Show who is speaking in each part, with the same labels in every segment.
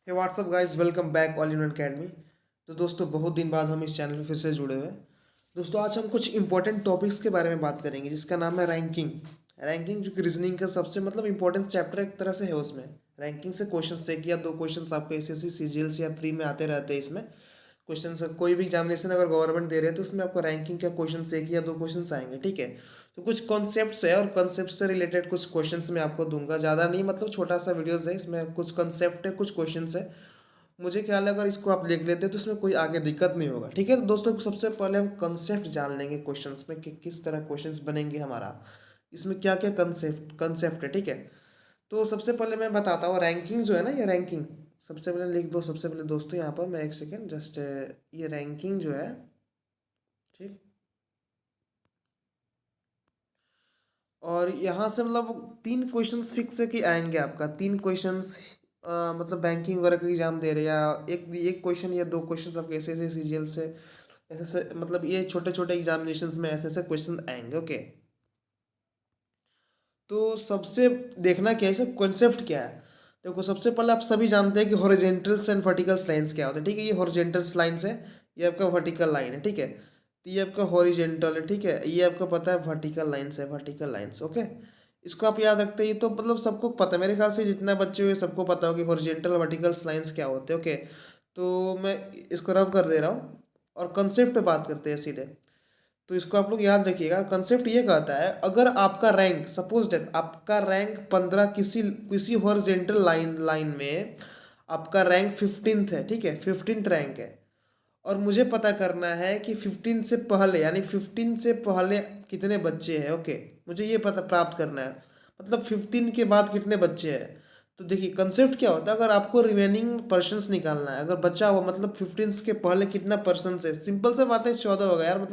Speaker 1: Hey what's up guys, welcome back all in one academy. तो दोस्तों, बहुत दिन बाद हम इस चैनल में फिर से जुड़े हुए हैं। दोस्तों, आज हम कुछ इंपॉर्टेंट टॉपिक्स के बारे में बात करेंगे जिसका नाम है रैंकिंग। रैंकिंग जो कि रीजनिंग का सबसे इंपॉर्टेंट चैप्टर एक तरह से है। उसमें रैंकिंग से क्वेश्चन से एक या दो क्वेश्चन आपको एसएससी सीजीएल या प्री में आते रहते हैं। इसमें क्वेश्चन कोई भी एग्जामिनेशन अगर गवर्नमेंट दे रहे हैं तो उसमें आपको रैंकिंग का क्वेश्चन एक या दो क्वेश्चन आएंगे, ठीक है। तो कुछ कॉन्सेप्ट्स है और कॉन्सेप्ट से रिलेटेड कुछ क्वेश्चंस मैं आपको दूंगा। ज़्यादा नहीं, छोटा सा वीडियोस है, इसमें कुछ कॉन्सेप्ट है, कुछ क्वेश्चंस है। मुझे ख्याल है अगर इसको आप लिख लेते तो इसमें कोई आगे दिक्कत नहीं होगा, ठीक है। तो दोस्तों, सबसे पहले हम कंसेप्ट जान लेंगे क्वेश्चंस में कि किस तरह क्वेश्चंस बनेंगे हमारा, इसमें क्या क्या कंसेप्ट है, ठीक है। तो सबसे पहले मैं बताता हूँ रैंकिंग जो है ना, ये रैंकिंग सबसे पहले लिख दो। सबसे पहले दोस्तों यहाँ पर मैं एक सेकेंड जस्ट, ये रैंकिंग जो है, ठीक। और यहाँ से तीन क्वेश्चंस फिक्स है कि आएंगे आपका तीन क्वेश्चंस। बैंकिंग वगैरह का एग्जाम दे रहे हैं, या एक एक क्वेश्चन या दो क्वेश्चन आपके ऐसे ऐसे सीजीएल से ऐसे ऐसे, ये छोटे छोटे एग्जामिनेशंस में ऐसे ऐसे क्वेश्चन आएंगे, ओके। तो सबसे देखना क्या है, इसका कॉन्सेप्ट क्या है। देखो, सबसे पहले आप सभी जानते हैं कि हॉरिजेंटल्स एंड वर्टिकल्स लाइंस क्या होते हैं, ठीक है। ये हॉरिजेंटल्स लाइंस है, ये आपका वर्टिकल लाइन है, ठीक है। तो ये आपका हॉरिजेंटल है, ठीक है। ये आपको पता है वर्टिकल लाइंस है, वर्टिकल लाइंस, ओके। इसको आप याद रखते हैं। ये तो सबको पता है, मेरे ख्याल से जितना बच्चे हुए सबको पता हो कि हॉरिजेंटल वर्टिकल्स लाइंस क्या होते हैं, ओके। तो मैं इसको रफ कर दे रहा हूँ और कंसेप्ट पे बात करते हैं सीधे। तो इसको आप लोग याद रखिएगा। कंसेप्ट ये कहता है, अगर आपका रैंक, सपोज डेट आपका रैंक 15 किसी किसी हॉरिजेंटल लाइन में आपका रैंक 15th है, ठीक है, 15th रैंक है। और मुझे पता करना है कि 15 से पहले, यानी 15 से पहले कितने बच्चे हैं, ओके। मुझे ये पता प्राप्त करना है, 15 के बाद कितने बच्चे हैं। तो देखिए, कंसेप्ट क्या होता है, अगर आपको रिमेनिंग पर्सन्स निकालना है, अगर बच्चा हुआ 15 के पहले कितना पर्सन है, सिंपल से बात है, 14 होगा यार।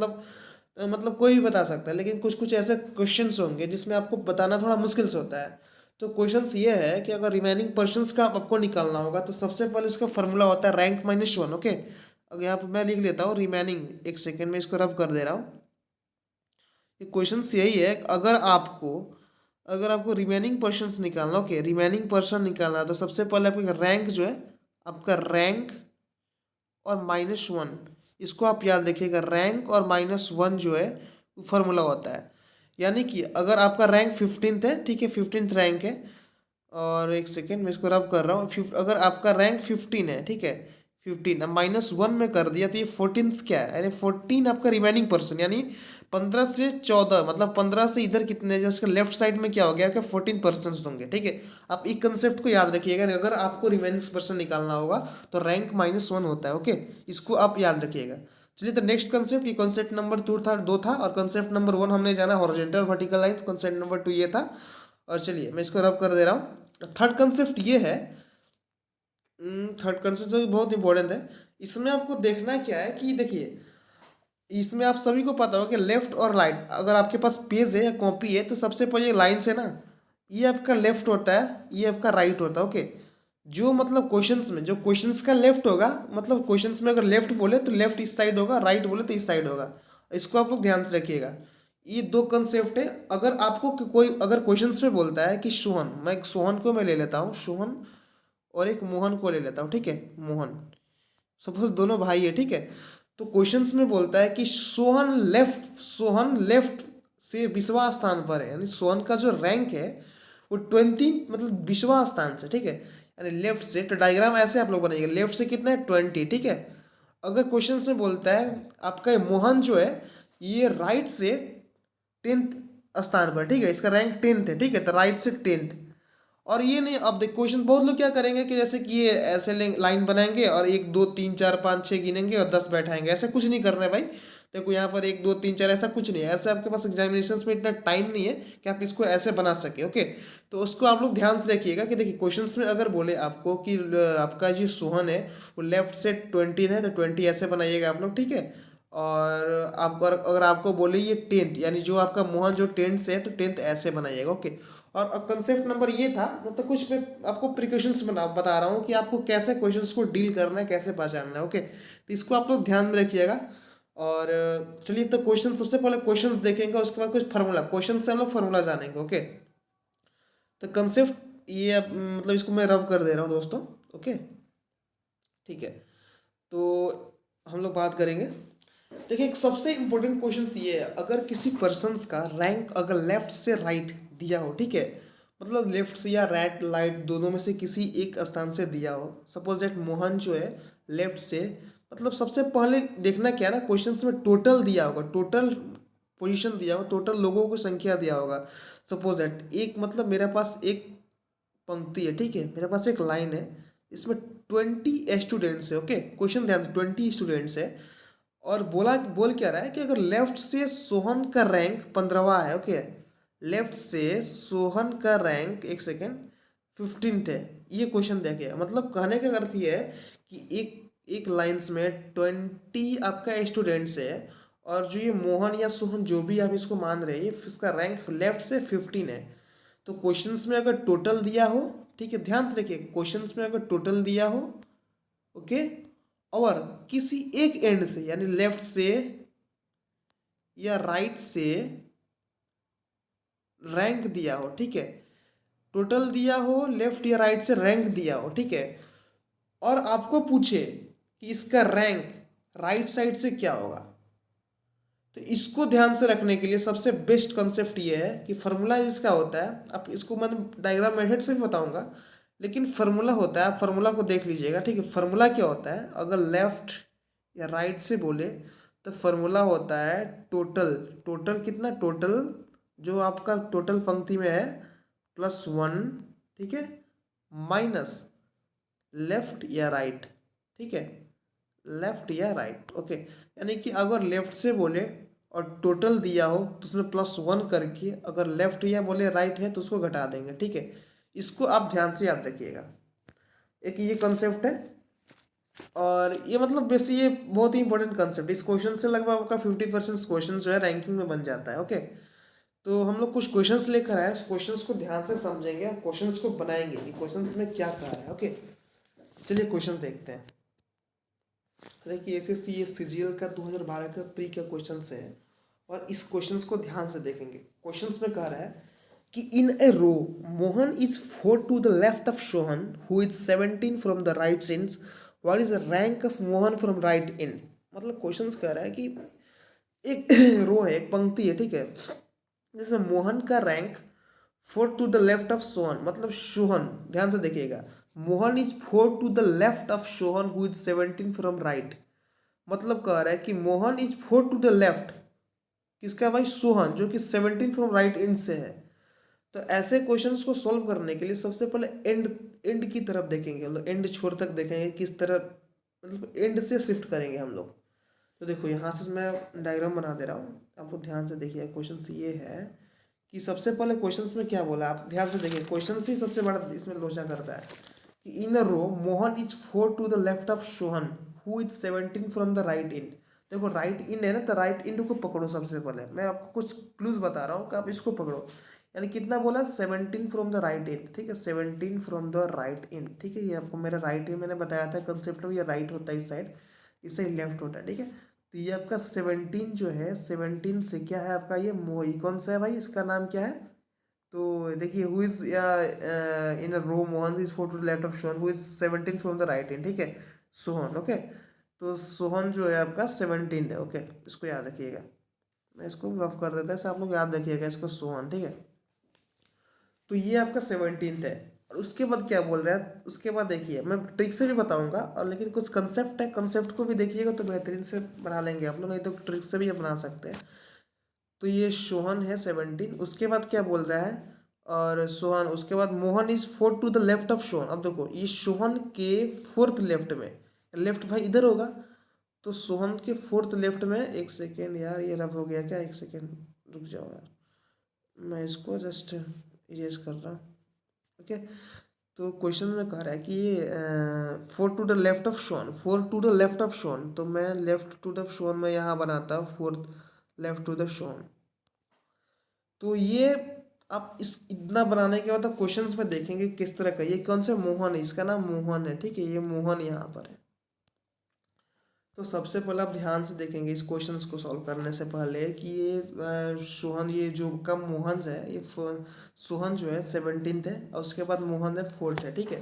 Speaker 1: कोई भी बता सकता है, लेकिन कुछ कुछ ऐसे क्वेश्चंस होंगे जिसमें आपको बताना थोड़ा मुश्किल से होता है। तो क्वेश्चंस ये है कि अगर रिमेनिंग पर्सन्स का आपको निकालना होगा तो सबसे पहले इसका फॉर्मूला होता है रैंक माइनस वन, ओके। अगर यहाँ पर मैं लिख लेता हूँ रिमेनिंग, एक सेकेंड में इसको रफ कर दे रहा हूँ। ये क्वेश्चंस यही है, अगर आपको रिमेनिंग पर्सन्स निकालना, ओके, रिमेनिंग पर्सन निकालना है, तो सबसे पहले आपका रैंक जो है, आपका रैंक और माइनस वन, इसको आप याद रखिएगा। रैंक और माइनस वन जो है फॉर्मूला होता है। यानी कि अगर आपका रैंक 15th है, ठीक है, 15th रैंक है। और एक सेकेंड मैं इसको रब कर रहा हूँ। अगर आपका रैंक 15 है, ठीक है, 15 अब माइनस वन में कर दिया तो ये 14th क्या है, यानी 14 आपका रिमेनिंग पर्सन, यानी 15 से 14, 15 से इधर कितने, जैसे लेफ्ट साइड में क्या हो गया, क्या 14 पर्सन होंगे, ठीक है। आप एक कंसेप्ट को याद रखिएगा, अगर आपको रिमेनिंग पर्सन निकालना होगा तो रैंक माइनस वन होता है, ओके। इसको आप याद रखिएगा। चलिए, तो नेक्स्ट कंसेप्ट, ये कंसेप्ट नंबर दो था, और कंसेप्ट नंबर वन हमने जाना horizontal vertical lines, concept number two ये था। और चलिए मैं इसको रब कर दे रहा हूँ। थर्ड कंसेप्ट ये है, थर्ड कंसेप्ट जो बहुत इंपॉर्टेंट है। इसमें आपको देखना क्या है कि देखिए, इसमें आप सभी को पता हो कि लेफ्ट और राइट, अगर आपके पास पेज है या कॉपी है तो सबसे पहले लाइन्स है ना, ये आपका लेफ्ट होता है, ये आपका राइट होता है, ओके। जो क्वेश्चंस में जो क्वेश्चंस का लेफ्ट होगा, क्वेश्चंस में अगर लेफ्ट बोले तो लेफ्ट इस साइड होगा, राइट बोले तो इस साइड होगा। इसको आप लोग ध्यान से रखिएगा। ये दो कंसेप्ट है। अगर आपको कोई अगर क्वेश्चंस में बोलता है कि सोहन, मैं सोहन को मैं ले लेता हूँ, सोहन, और एक मोहन को ले लेता हूँ, ठीक है, मोहन। सपोज दोनों भाई है, ठीक है। तो क्वेश्चंस में बोलता है कि सोहन लेफ्ट से 20वां स्थान पर है, यानी सोहन का जो रैंक है वो 20, 20वां स्थान से, ठीक है, यानी लेफ्ट से। तो डायग्राम ऐसे आप लोग बनाइए, लेफ्ट से कितना है 20, ठीक है। अगर क्वेश्चन में बोलता है आपका ये मोहन जो है, ये राइट से 10th स्थान पर, ठीक है, इसका रैंक 10th है, ठीक है, तो राइट से 10th। और ये नहीं, अब देख क्वेश्चन बहुत लोग क्या करेंगे कि जैसे कि ये ऐसे लाइन बनाएंगे और 1 2 3 4 5 6 गिनेंगे और 10 बैठाएंगे। ऐसा कुछ नहीं करना है भाई। देखो यहाँ पर 1 2 3 4 ऐसा कुछ नहीं है। ऐसे आपके पास एग्जामिनेशन में इतना टाइम नहीं है कि आप इसको ऐसे बना सके, ओके। तो उसको आप लोग ध्यान से रखिएगा कि देखिए, क्वेश्चन में अगर बोले आपको कि आपका जो सोहन है वो लेफ्ट से 20 है, तो 20 ऐसे बनाइएगा आप लोग, ठीक है। और आपको अगर आपको बोले ये 10th, यानी जो आपका मोहन जो 10th से है, तो 10th ऐसे बनाइएगा, ओके। और कंसेप्ट नंबर ये था, कुछ मैं आपको प्रिकॉशंस बता रहा हूँ कि आपको कैसे क्वेश्चंस को डील करना है, कैसे पहचानना है, ओके। तो इसको आप लोग ध्यान में रखिएगा। और चलिए, तो क्वेश्चन सबसे पहले क्वेश्चंस देखेंगे, उसके बाद कुछ फार्मूला, क्वेश्चन से हम लोग फार्मूला जानेंगे, ओके। तो कंसेप्ट ये इसको मैं रव कर दे रहा हूँ दोस्तों, ओके। ठीक है। तो हम लोग बात करेंगे, देखिए एक सबसे इम्पोर्टेंट क्वेश्चन ये है, अगर किसी पर्सन्स का रैंक अगर लेफ्ट से राइट दिया हो, ठीक है, मतलब लेफ्ट से या राइट लाइट दोनों में से किसी एक स्थान से दिया हो, सपोज दैट मोहन जो है लेफ्ट से, मतलब सबसे पहले देखना क्या है ना, क्वेश्चंस में टोटल दिया होगा, टोटल पोजीशन दिया होगा, टोटल लोगों को संख्या दिया होगा। सपोज दैट एक, मतलब मेरे पास एक पंक्ति है, ठीक है, मेरे पास एक लाइन है, इसमें 20 स्टूडेंट्स है, ओके, क्वेश्चन ध्यान, 20 स्टूडेंट्स है, और बोल क्या रहा है कि अगर लेफ्ट से सोहन का रैंक 15वां है, ओके, लेफ्ट से सोहन का रैंक, एक सेकेंड, 15th है, ये क्वेश्चन दिया गया। मतलब कहने का अर्थ ये है कि एक एक लाइन्स में 20 आपका स्टूडेंट्स है, और जो ये मोहन या सोहन जो भी आप इसको मान रहे हैं, इसका रैंक लेफ्ट से 15 है। तो क्वेश्चंस में अगर टोटल दिया हो, ठीक है, ध्यान से देखिए, क्वेश्चंस में अगर टोटल दिया हो, ओके, और किसी एक एंड से यानी लेफ्ट से या राइट से रैंक दिया हो, ठीक है, टोटल दिया हो, लेफ्ट या राइट से रैंक दिया हो, ठीक है, और आपको पूछे कि इसका रैंक राइट साइड से क्या होगा, तो इसको ध्यान से रखने के लिए सबसे बेस्ट कंसेप्ट ये है कि फार्मूला इसका होता है, आप इसको मैं डायग्राम मेथड से भी बताऊंगा, लेकिन फार्मूला होता है, आप फार्मूला को देख लीजिएगा, ठीक है। फार्मूला क्या होता है, अगर लेफ्ट या राइट से बोले तो फार्मूला होता है टोटल, टोटल कितना, टोटल जो आपका टोटल पंक्ति में है +1, ठीक है, माइनस लेफ्ट या राइट, ठीक है, लेफ्ट या राइट, ओके। यानी कि अगर लेफ्ट से बोले और टोटल दिया हो तो उसमें +1 करके, अगर लेफ्ट या बोले राइट है तो उसको घटा देंगे, ठीक है। इसको आप ध्यान से याद रखिएगा, एक ये कंसेप्ट है, और ये मतलब बेसिक, ये बहुत ही इंपॉर्टेंट कंसेप्ट, इस क्वेश्चन से लगभग आपका 50% क्वेश्चन जो है रैंकिंग में बन जाता है, ओके। तो हम लोग कुछ क्वेश्चंस लेकर आए, क्वेश्चंस को ध्यान से समझेंगे, क्वेश्चंस को बनाएंगे कि क्वेश्चंस में क्या कहा है, ओके। चलिए क्वेश्चन देखते हैं। देखिए एसएससी ये सीजीएल का 2012 का प्री का क्वेश्चन है, और इस क्वेश्चंस को ध्यान से देखेंगे। क्वेश्चंस में कह रहा है कि in a row Mohan is 4 to the left of Sohan who is 17 from the right end, what is the rank of Mohan from right end. मतलब क्वेश्चंस कह रहा है कि एक रो है, एक पंक्ति है, ठीक है, जैसे मोहन का rank 4 to the left of Sohan, मतलब सोहन, ध्यान से देखिएगा, Mohan is 4 to the left of Sohan who is 17 from right. मतलब कह रहा है कि Mohan is 4 to the left, किसका भाई, सोहन, जो कि 17 फ्रॉम राइट एंड से है। तो ऐसे क्वेश्चंस को सॉल्व करने के लिए सबसे पहले एंड एंड की तरफ देखेंगे हम लोग, एंड छोर तक देखेंगे किस तरह, मतलब एंड से शिफ्ट करेंगे हम लोग। तो देखो यहाँ से मैं डायग्राम बना दे रहा हूँ, आपको ध्यान से देखिए। क्वेश्चन ये है कि सबसे पहले क्वेश्चंस में क्या बोला, आप ध्यान से देखिए, क्वेश्चन ही सबसे बड़ा इसमें लोचा करता है कि in a row Mohan is 4 to the left of Sohan who is 17 from the right end. देखो राइट इंड है ना, तो राइट इंड को पकड़ो। सबसे पहले मैं आपको कुछ क्लूज बता रहा हूँ कि आप इसको पकड़ो। यानी कितना बोला, 17 फ्रॉम द राइट एंड, ठीक है, 17 फ्रॉम द राइट एंड, ठीक है। ये आपको मेरा राइट एंड मैंने बताया था कंसेप्ट में, ये राइट होता है इस साइड लेफ्ट होता है, ठीक है। तो ये आपका 17 जो है, 17 से क्या है आपका, ये मोही कौन सा है भाई, इसका नाम क्या है। तो देखिए who is in a row Mohan is 4 to the left of Sohan who is 17 from the right end, ठीक है, सोहन, ओके। तो सोहन जो है आपका 17 है, ओके, इसको याद रखिएगा। मैं इसको रफ कर देता है, ऐसे आप लोग याद रखिएगा इसको, सोहन, ठीक है। तो ये आपका 17 है। और उसके बाद क्या बोल रहा है, उसके बाद देखिए मैं ट्रिक से भी बताऊंगा, और लेकिन कुछ कंसेप्ट है, कंसेप्ट को भी देखिएगा तो बेहतरीन से बना लेंगे आप लोग, नहीं तो ट्रिक से भी बना सकते हैं। तो ये सोहन है 17, उसके बाद क्या बोल रहा है, और सोहन, उसके बाद Mohan is 4 to the left of Sohan. अब देखो ये सोहन के 4th लेफ्ट में, लेफ्ट भाई इधर होगा, तो सोहन के 4th लेफ्ट में, एक सेकेंड यार ये रफ हो गया क्या, एक सेकेंड रुक जाओ यार, मैं इसको जस्ट इरेज कर रहा हूँ, ओके। तो क्वेश्चन में कह रहा है कि ये 4 टू द लेफ्ट ऑफ शोन, 4 टू द लेफ्ट ऑफ शोन, तो मैं लेफ्ट टू द शोन में यहाँ बनाता हूँ 4th left to the shown. तो ये आप इस इतना बनाने के बाद आप क्वेश्चंस में देखेंगे किस तरह का, ये कौन सा मोहन है, इसका नाम मोहन है, ठीक है, ये मोहन यहाँ पर है। तो सबसे पहले आप ध्यान से देखेंगे इस क्वेश्चंस को सॉल्व करने से पहले कि ये सोहन, ये जो कम मोहन है, ये सोहन जो है 17th है, और उसके बाद मोहन है 4th है, ठीक है।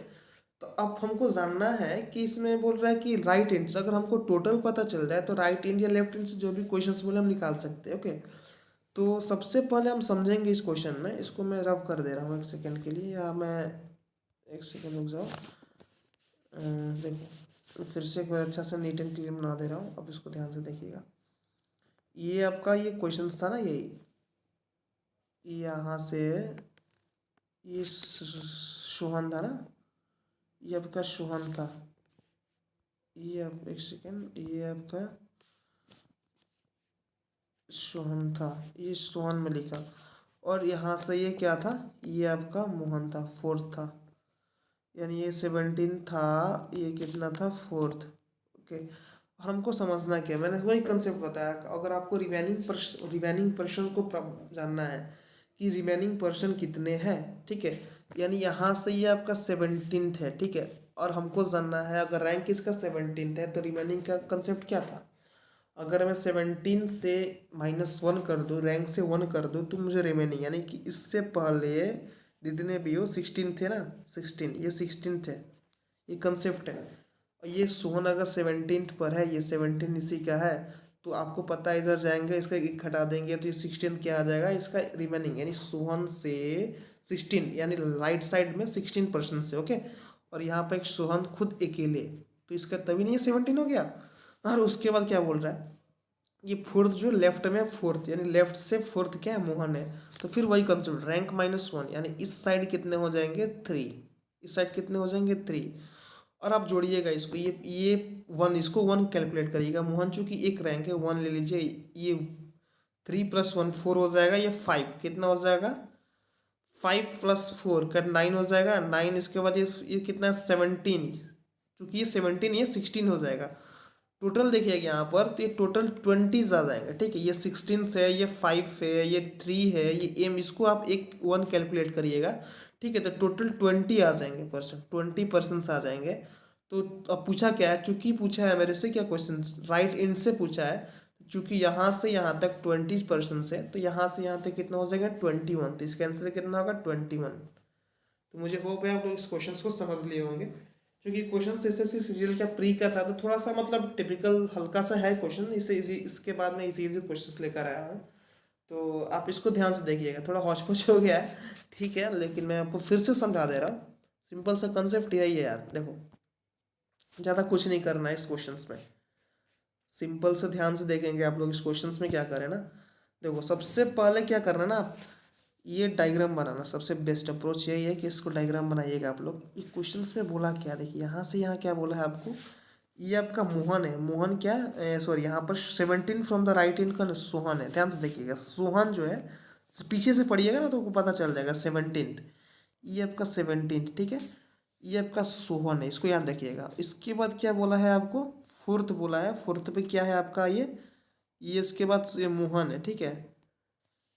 Speaker 1: तो अब हमको जानना है कि इसमें बोल रहा है कि राइट एंड से अगर हमको टोटल पता चल जाए तो राइट एंड या लेफ्ट एंड से जो भी क्वेश्चंस बोले हम निकाल सकते हैं। ओके, तो सबसे पहले हम समझेंगे इस क्वेश्चन में, इसको मैं रफ कर दे रहा हूँ एक सेकंड के लिए, या मैं एक सेकंड रुक जाओ। देखो फिर से एक बार अच्छा से नीट एंड क्लियर बना दे रहा हूँ, अब इसको ध्यान से देखिएगा। ये आपका ये क्वेश्चन था ना, यही यहाँ से ये सोहन था ना, ये आपका सोहन था, ये आप एक सेकेंड, ये आपका सोहन था, ये सोहन में लिखा, और यहाँ से ये क्या था, ये आपका मोहन था, फोर्थ था, यानी ये 17 था, ये कितना था, फोर्थ। ओके, और हमको समझना क्या, मैंने वही कंसेप्ट बताया, अगर आपको रिमेनिंग पर्सन को जानना है कि रिमेनिंग पर्सन कितने हैं, ठीक है, यानी यहाँ से ये आपका 17th है, ठीक है, और हमको जानना है अगर रैंक इसका 17th है तो रिमेनिंग का कंसेप्ट क्या था। अगर मैं 17 से -1 कर दूँ, रैंक से 1 कर दूँ, तो मुझे रिमेनिंग यानी कि इससे पहले जितने भी हो 16 थे ना, 16, ये 16 थे, ये कंसेप्ट है। और ये सोहन अगर 17th पर है, ये 17 इसी का है, तो आपको पता है इधर जाएंगे, इसका एक हटा देंगे तो ये 16 क्या आ जाएगा, इसका रिमेनिंग, यानी सोहन से 16, यानी राइट साइड में 16% से। ओके, और यहाँ पर एक सोहन खुद अकेले, तो इसका तभी नहीं 17 हो गया। और उसके बाद क्या बोल रहा है, ये फोर्थ जो लेफ्ट में फोर्थ, यानी लेफ्ट से फोर्थ क्या है, मोहन है, तो फिर वही कंसेप्ट रैंक -1, यानी इस साइड कितने हो जाएंगे 3, इस साइड कितने हो जाएंगे 3, और आप जोड़िएगा इसको, ये 1, इसको 1 कैलकुलेट करिएगा, मोहन चूंकि एक रैंक है 1 ले लीजिए, ये 3 + 1 4 हो जाएगा, ये 5 कितना हो जाएगा, 5 + 4 का 9 हो जाएगा, 9 इसके बाद ये कितना है 17, चूंकि ये 17 ये 16 हो जाएगा। टोटल देखिएगा यहाँ पर, तो ये टोटल 20 आ जाएंगे, ठीक है, ये 16 है, ये 5 है, ये 3 है, ये एम, इसको आप एक 1 कैलकुलेट करिएगा, ठीक है, तो टोटल 20 आ जाएंगे परसेंट, 20% आ जाएंगे। तो अब पूछा क्या है, चूंकि पूछा है मेरे से क्या क्वेश्चन, राइट एंड से पूछा है, चूंकि यहाँ से यहाँ तक 20% है, तो यहाँ से यहाँ तक कितना हो जाएगा 21, तो इसका आंसर कितना होगा 21। तो मुझे होप है आप लोग इस क्वेश्चन को समझ लिए होंगे, क्योंकि क्वेश्चन एसएससी सीजीएल का प्री का था, तो थोड़ा सा मतलब टिपिकल हल्का सा है क्वेश्चन, इससे इजी, इसके बाद मैं इजी इजी क्वेश्चंस लेकर आया हूँ, तो आप इसको ध्यान से देखिएगा, थोड़ा हौच पौच हो गया है, ठीक है, लेकिन मैं आपको फिर से समझा दे रहा हूँ, सिंपल सा कंसेप्ट यही है यार, देखो ज़्यादा कुछ नहीं करना है इस क्वेश्चन में, सिंपल से ध्यान से देखेंगे आप लोग इस क्वेश्चन में क्या करें ना। देखो सबसे पहले क्या करना है ना, आप ये डायग्राम बनाना, सबसे बेस्ट अप्रोच यही है कि इसको डायग्राम बनाइएगा आप लोग। ये क्वेश्चंस में बोला क्या, देखिए यहाँ से यहाँ क्या बोला है आपको, ये आपका मोहन है, मोहन क्या, सॉरी यहाँ पर 17 फ्रॉम द राइट हैंड का सोहन है, ध्यान से देखिएगा, सोहन जो है पीछे से पढ़िएगा ना तो आपको पता चल जाएगा 17th, ये आपका 17th, ठीक है, ये आपका सोहन है, इसको याद रखिएगा। इसके बाद क्या बोला है आपको, फोर्थ बोला है, फोर्थ पे क्या है आपका ये इसके बाद ये मोहन है, ठीक है,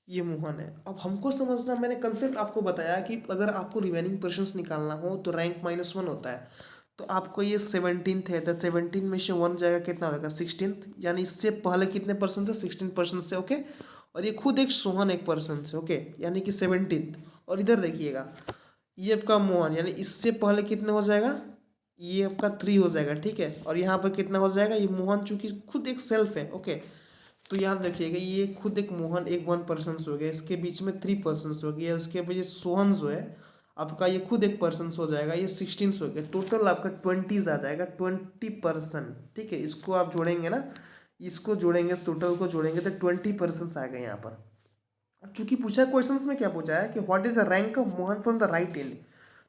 Speaker 1: ये मोहन है। अब हमको समझना, मैंने कंसेप्ट आपको बताया कि अगर आपको रिमेनिंग पर्सन्स निकालना हो तो रैंक -1 होता है, तो आपको ये 17th है, तो 17 में से 1 जाएगा कितना होगा 16th, यानी इससे पहले कितने पर्सन से 16% से। ओके, और ये खुद एक सोहन एक पर्सन से, ओके, यानी कि 17th। और इधर देखिएगा ये आपका मोहन, यानी इससे पहले कितने हो जाएगा, ये आपका 3 हो जाएगा, ठीक है, और यहाँ पर कितना हो जाएगा, ये मोहन चूंकि खुद एक सेल्फ है, ओके, तो याद रखिएगा ये खुद एक मोहन एक 1% हो गया, इसके बीच में 3% हो गया, इसके बाद ये सोहन जो है आपका ये खुद एक पर्सन हो जाएगा, ये 16 हो गया, टोटल आपका 20 आ जाएगा, 20%, ठीक है, इसको आप जोड़ेंगे ना, इसको जोड़ेंगे, टोटल को जोड़ेंगे तो 20% आ गए यहाँ पर। चूंकि पूछा क्वेश्चंस में क्या पूछा है कि what is the rank of Mohan from the right and,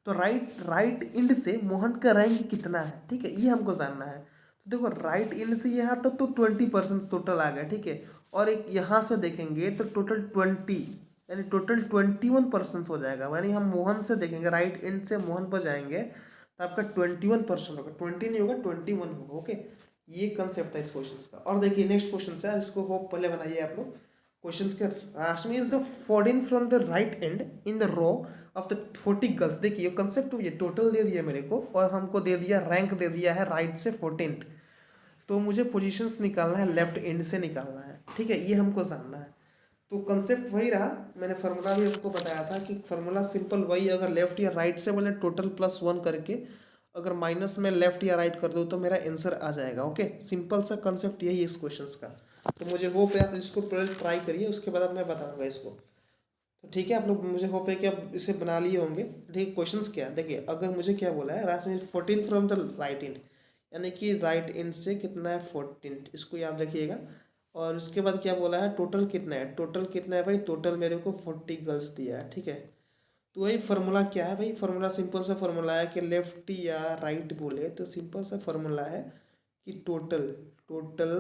Speaker 1: तो राइट एंड से मोहन का रैंक कितना है, ठीक है, ये हमको जानना है। तो देखो राइट एंड से यहाँ तक तो 20% टोटल आ गया, ठीक है, और एक यहाँ से देखेंगे तो टोटल 20, यानी टोटल 21% हो जाएगा, यानी हम मोहन से देखेंगे, राइट एंड से मोहन पर जाएंगे तो आपका 21% होगा, 20 नहीं होगा 21 होगा। ओके, ये कंसेप्ट है इस क्वेश्चन का। और देखिए नेक्स्ट क्वेश्चन है, इसको होप पहले बनाइए आप लोग। क्वेश्चन के लास्ट में is the 14 from the right end in the row of the 40 girls. देखिए कंसेप्ट ये टोटल दे दिया मेरे को, और हमको दे दिया रैंक दे दिया है राइट से 14th, तो मुझे पोजीशंस निकालना है, लेफ्ट एंड से निकालना है, ठीक है, ये हमको जानना है। तो कंसेप्ट वही रहा, मैंने फार्मूला भी आपको बताया था कि फार्मूला सिंपल वही, अगर लेफ्ट या राइट से बोले टोटल +1 करके, अगर माइनस में लेफ्ट या राइट कर दूँ तो मेरा आंसर आ जाएगा। ओके, सिंपल सा कंसेप्ट यही है इस क्वेश्चन का। तो मुझे होप है आप इसको पहले ट्राई करिए, उसके बाद अब मैं बताऊँगा इसको। तो ठीक है आप लोग, मुझे होप है कि आप इसे बना लिए होंगे। ठीक है, क्वेश्चंस क्या है देखिए, अगर मुझे क्या बोला है, राइट में 14 फ्रॉम द राइट एंड, यानी कि राइट एंड से कितना है 14, इसको याद रखिएगा। और उसके बाद क्या बोला है, टोटल कितना है, टोटल कितना है भाई, टोटल मेरे को 40 गर्ल्स दिया है। ठीक है, तो वही फार्मूला क्या है भाई, फार्मूला सिंपल सा फार्मूला है कि लेफ्ट या राइट बोले तो सिंपल सा फार्मूला है कि total, total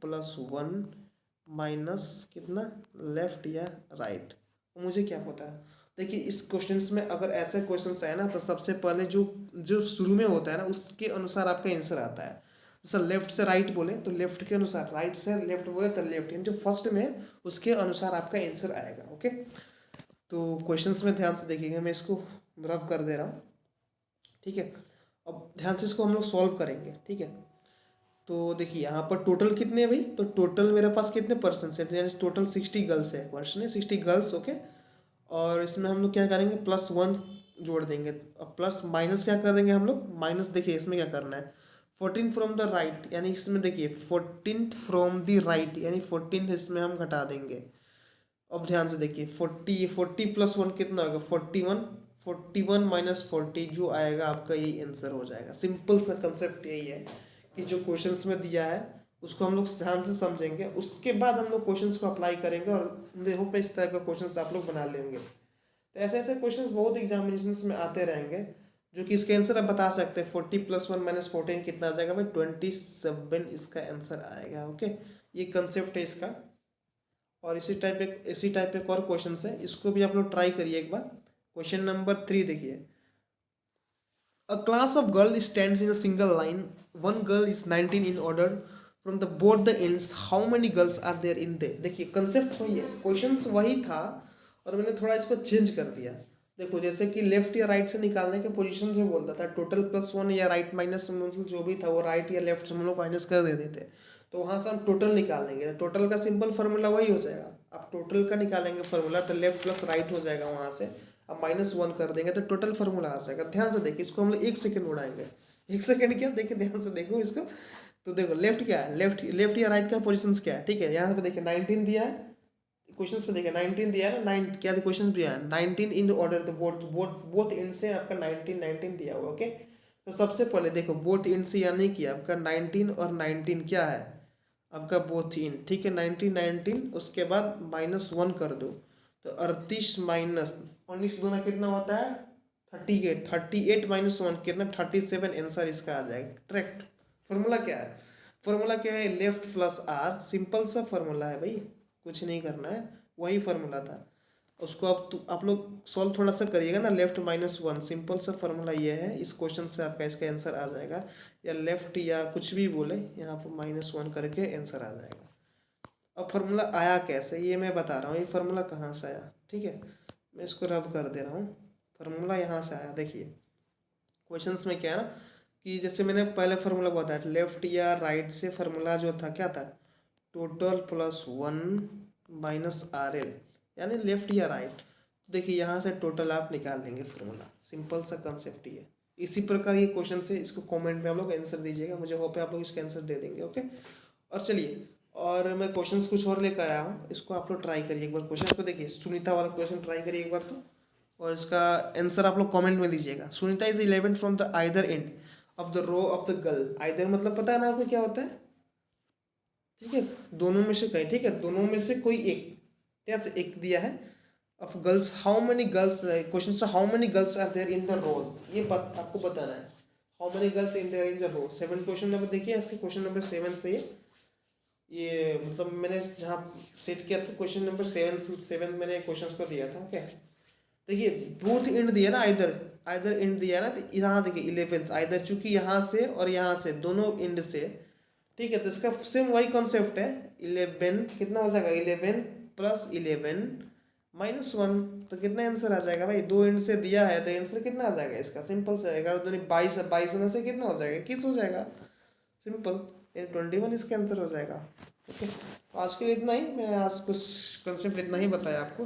Speaker 1: plus one minus कितना, लेफ्ट या राइट। मुझे क्या पता है, देखिए इस क्वेश्चंस में अगर ऐसे क्वेश्चंस आए ना तो सबसे पहले जो जो शुरू में होता है ना उसके अनुसार आपका आंसर आता है। जैसे लेफ्ट से राइट बोले तो लेफ्ट के अनुसार, राइट से लेफ्ट बोले तो लेफ्ट, यानी जो फर्स्ट में है उसके अनुसार आपका आंसर आएगा। ओके, तो क्वेश्चंस में ध्यान से देखिएगा, मैं इसको रफ कर दे रहा हूँ। ठीक है, अब ध्यान से इसको हम लोग सॉल्व करेंगे। ठीक है, तो देखिए यहाँ पर टोटल कितने हैं भाई, तो टोटल मेरे पास कितने परसेंट है, यानी टोटल 60 गर्ल्स है, क्वेश्चन है 60 गर्ल्स। ओके, और इसमें हम लोग क्या करेंगे, प्लस वन जोड़ देंगे। अब प्लस माइनस क्या कर देंगे हम लोग, माइनस देखिए इसमें क्या करना है, 14 फ्रॉम द राइट, यानी इसमें देखिए 14 फ्रॉम द राइट, यानी 14 इसमें हम घटा देंगे। अब ध्यान से देखिए 40 प्लस वन कितना होगा 41, 41 माइनस 40 जो आएगा आपका यही आंसर हो जाएगा। सिंपल सा कंसेप्ट यही है कि जो क्वेश्चंस में दिया है उसको हम लोग ध्यान से समझेंगे, उसके बाद हम लोग क्वेश्चंस को अप्लाई करेंगे और मुझे होप है इस तरह का क्वेश्चंस आप लोग बना लेंगे। तो ऐसे ऐसे क्वेश्चंस बहुत एग्जामिनेशंस में आते रहेंगे जो कि इसका आंसर आप बता सकते हैं। 40 प्लस वन माइनस 14 कितना आ जाएगा भाई, 27 इसका आंसर आएगा। ओके, ये कंसेप्ट है इसका। और इसी टाइप एक और क्वेश्चन है, इसको भी आप लोग ट्राई करिए एक बार। क्वेश्चन नंबर 3 देखिए, a class of girl stands in a single line, one girl is 19 in order from the both the ends, how many girls are there in there। देखिए कंसेप्ट वही है, क्वेश्चंस वही था और मैंने थोड़ा इसको चेंज कर दिया। देखो जैसे कि लेफ्ट या राइट से निकालने के पोजीशन से बोलता था, टोटल प्लस वन या राइट माइनस मतलब जो भी था वो राइट या लेफ्ट से हम लोग माइनस कर देते थे, तो वहाँ से हम टोटल निकाल लेंगे। टोटल का सिंपल फार्मूला वही हो जाएगा, आप टोटल का निकालेंगे फार्मूला तो लेफ्ट प्लस राइट हो जाएगा, वहाँ से अब माइनस वन कर देंगे तो टोटल फार्मूला आ जाएगा। ध्यान से देखिए इसको हम लोग 1 सेकंड उड़ाएंगे। 1 सेकंड क्या, देखिए ध्यान से देखो इसको। तो देखो लेफ्ट क्या है, लेफ्ट या राइट का पोजीशंस क्या है। ठीक है, यहाँ पे देखिए 19 दिया है, क्वेश्चन पे देखिए 19 दिया है ना, नाइन क्या क्वेश्चन दिया है 19 इन द ऑर्डर, तो बोथ एंड से आपका 19 दिया हुआ। ओके, तो सबसे पहले देखो बोथ एंड से यानी कि आपका 19 और 19 क्या है आपका बोथ इन। ठीक है, 19 उसके बाद माइनस वन कर दो तो 38 माइनस 19 दूना कितना होता है 38, 38 माइनस वन कितना 37, आंसर इसका आ जाएगा करेक्ट। फॉर्मूला क्या है, फॉर्मूला क्या है, लेफ्ट प्लस आर, सिंपल सा फॉर्मूला है भाई, कुछ नहीं करना है, वही फॉर्मूला था। उसको आप लोग सॉल्व थोड़ा सा करिएगा ना, लेफ्ट माइनस वन, सिंपल सा फॉर्मूला ये है, इस क्वेश्चन से आपका इसका आंसर आ जाएगा। या लेफ्ट या कुछ भी बोले यहाँ पर माइनस वन करके आंसर आ जाएगा। अब फार्मूला आया कैसे ये मैं बता रहा हूँ, ये फार्मूला कहाँ से आया। ठीक है, मैं इसको रब कर दे रहा हूँ, फार्मूला यहाँ से आया। देखिए क्वेश्चंस में क्या है ना कि जैसे मैंने पहले फार्मूला बताया, लेफ्ट या राइट से फार्मूला जो था क्या था, total plus one minus R L, यानी लेफ्ट या राइट। देखिए यहाँ से टोटल आप निकाल लेंगे फार्मूला, सिंपल सा कंसेप्ट ही है। इसी प्रकार ये क्वेश्चन से इसको कमेंट में आप लोग आंसर दीजिएगा, मुझे होप है आप लोग इसका आंसर दे देंगे। ओके, और चलिए और मैं क्वेश्चंस कुछ और लेकर आया हूँ, इसको आप लोग ट्राई करिए एक बार। क्वेश्चन को देखिए, सुनीता वाला क्वेश्चन ट्राई करिए एक बार तो, और इसका आंसर आप लोग कमेंट में दीजिएगा। Sunita is 11 from the either end of the row of the girl. Either मतलब पता है ना आपको क्या होता है, ठीक है, दोनों में से कहीं, ठीक है, दोनों में से कोई एक, क्या से एक दिया है of girls, how many girls, question से how many girls are there in the rows, ये आपको बताना है, how many girls in there in the row. 7 question number देखिए, इसके क्वेश्चन नंबर 7 से ये मतलब मैंने जहाँ सेट किया था क्वेश्चन नंबर 7 मैंने क्वेश्चन को दिया था। ओके, देखिए बोथ एंड दिया ना, आइदर आइदर एंड दिया ना, तो यहाँ देखिए 11th आइदर, चूंकि यहाँ से और यहाँ से दोनों एंड से, ठीक है, तो इसका सेम वही कॉन्सेप्ट है। 11 कितना हो जाएगा, 11 प्लस 11 माइनस वन, तो कितना आंसर आ जाएगा भाई, दो एंड से दिया है तो आंसर कितना आ जाएगा इसका, सिंपल से आएगा, 22, 22 में से कितना हो जाएगा 21 हो जाएगा, सिंपल, 21 इसका आंसर हो जाएगा। ओके, आज के लिए इतना ही, मैं आज कुछ कंसेप्ट इतना ही बताया आपको।